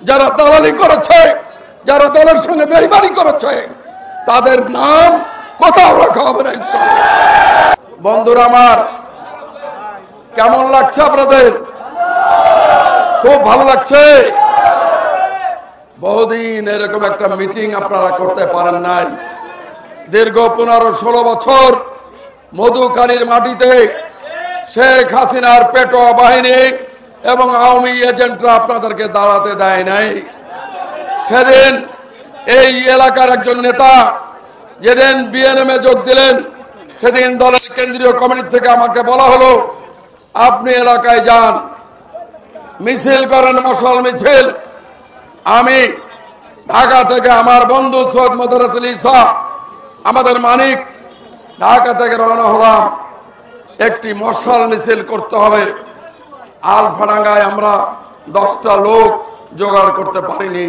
যারা দালালি করেছে, যারা দলের সঙ্গে বেইমানি করেছে, তাদের নাম কোথাও রাখা হবে না ইনশাআল্লাহ। বন্ধুরা আমার, কেমন লাগছে আপনাদের? খুব ভালো লাগছে। বহুদিন এরকম একটা মিটিং আপনারা করতে পারেন নাই। দীর্ঘ 15-16 বছর মধুখালীর মাটিতে শেখ হাসিনার পেটোয়া বাহিনী এবং আওয়ামী এজেন্টরা আপনাদেরকে দাঁড়াতে দেয় নাই। সেদিন এই এলাকার একজন নেতা যেদিন বিএনএম এ যোগ দিলেন, সেদিন দলের কেন্দ্রীয় কমিটি থেকে আমাকে বলা হলো, আপনি এলাকায় যান, মিছিল করেন, মশাল মিছিল। আমি ঢাকা থেকে আমার বন্ধু সৈয়দ মোদারেসুল ঈসা, আমাদের মানিক, ঢাকা থেকে রওনা হলাম। একটি মশাল মিছিল করতে হবে। আলফাডাঙ্গায় আমরা 10টা লোক জোগাড় করতে পারিনি।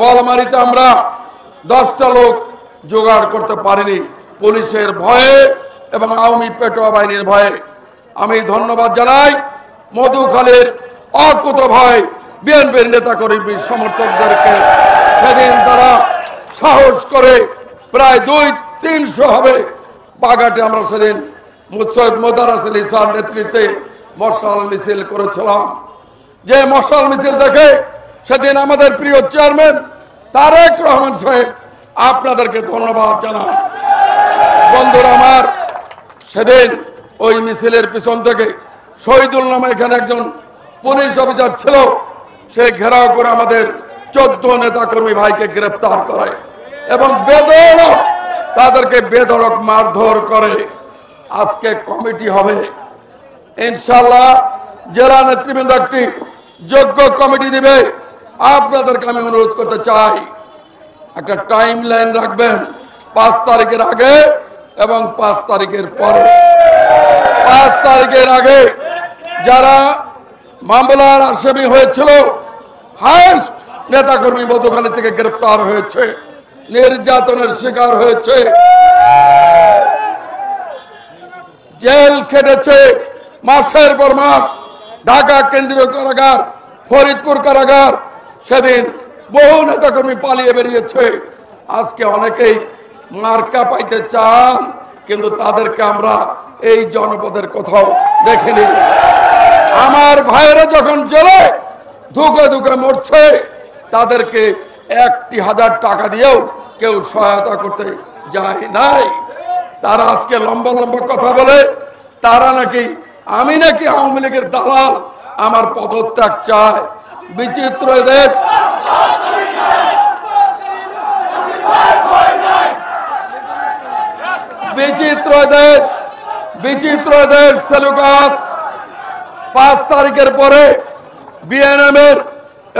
বলমারিতে আমরা 10টা লোক জোগাড় করতে পারিনি, পুলিশের ভয়ে এবং আওয়ামী পেটোয়া বাহিনীর ভয়ে। আমি ধন্যবাদ জানাই মধুখালীর অকুতোভয় বিএনপির নেতা কর্মী সমর্থকদেরকে। সেদিন তারা সাহস করে প্রায় 200-300 হবে বাগাটে আমরা সেদিন সৈয়দ মোদারেসুল ঈসার নেতৃত্বে মশাল মিছিল করেছিলাম। যে মশাল মিছিল দেখে সেদিন আমাদের প্রিয় চেয়ারম্যান তারেক রহমান সাহেব আপনাদেরকে ধন্যবাদ জানান। বন্ধুরা আমার, সেদিন ওই মিছিলের পিছন থেকে শহীদুল নামে এখানে একজন পুলিশ অফিসার ছিল, সে ঘেরাও করে আমাদের 14 নেতা কর্মী ভাইকে গ্রেফতার করে এবং বেধড়ক তাদেরকে বেধড়ক মারধর করে। আজকে কমিটি হবে ইনশাআল্লাহ, জেলা নেতৃবৃন্দ একটি যোগ্য কমিটি দিবে। আপনাদেরকে আমি অনুরোধ করতে চাই, একটা টাইম লাইন রাখবেন 5 তারিখের আগে এবং 5 তারিখের পরে। 5 তারিখের আগে যারা মামলার আসামি হয়েছিল, হাইয়েস্ট নেতাকর্মী মধুখালী থেকে গ্রেফতার হয়েছে, নির্যাতনের শিকার হয়েছে, জেল খেটেছে মাসের পর মাস, ঢাকা কেন্দ্রীয় কারাগার, ফরিদপুর কারাগার। সেদিন বহু নেতাকর্মী পালিয়ে বেরিয়েছে। আজকে অনেকেই মার্কা পাইতে চান, কিন্তু তাদেরকে আমরা এই জনপদের কোথাও দেখিনি। আমার ভাইয়েরা যখন জেলে ধুকে ধুকে মরছে, তাদেরকে 1,000 টাকা দিয়েও কেউ সহায়তা করতে যায় নাই। তারা আজকে লম্বা লম্বা কথা বলে, তারা নাকি আমি নাকি আওয়ামী লীগের দালাল, আমার পদত্যাগ চায়। বিচিত্র দেশ, বিচিত্র দেশ, বিচিত্র দেশ সেলুকাস। 5 তারিখের পরে বিএনএম এর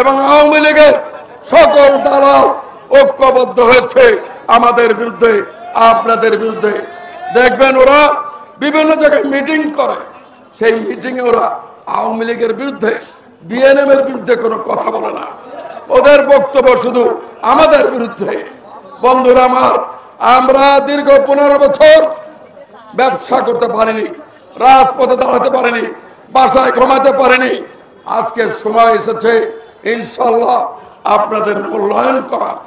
এবং আওয়ামী লীগের সকল দালাল ঐক্যবদ্ধ হয়েছে আমাদের বিরুদ্ধে, আপনাদের বিরুদ্ধে। দেখবেন ওরা বিভিন্ন জায়গায় মিটিং করে, সেই মিটিং এ ওরা আওয়ামী লীগের বিরুদ্ধে, বিএনএম এর বিরুদ্ধে কোনো কথা বলে না। ওদের বক্তব্য শুধু আমাদের বিরুদ্ধে। বন্ধুরা আমার, আমরা দীর্ঘ 15 বছর ব্যবসা করতে পারিনি, রাজপথে দাঁড়াতে পারিনি, বাসায় ঘুমাতে পারিনি। আজকের সময় এসেছে ইনশাআল্লাহ আপনাদের মূল্যায়ন করার।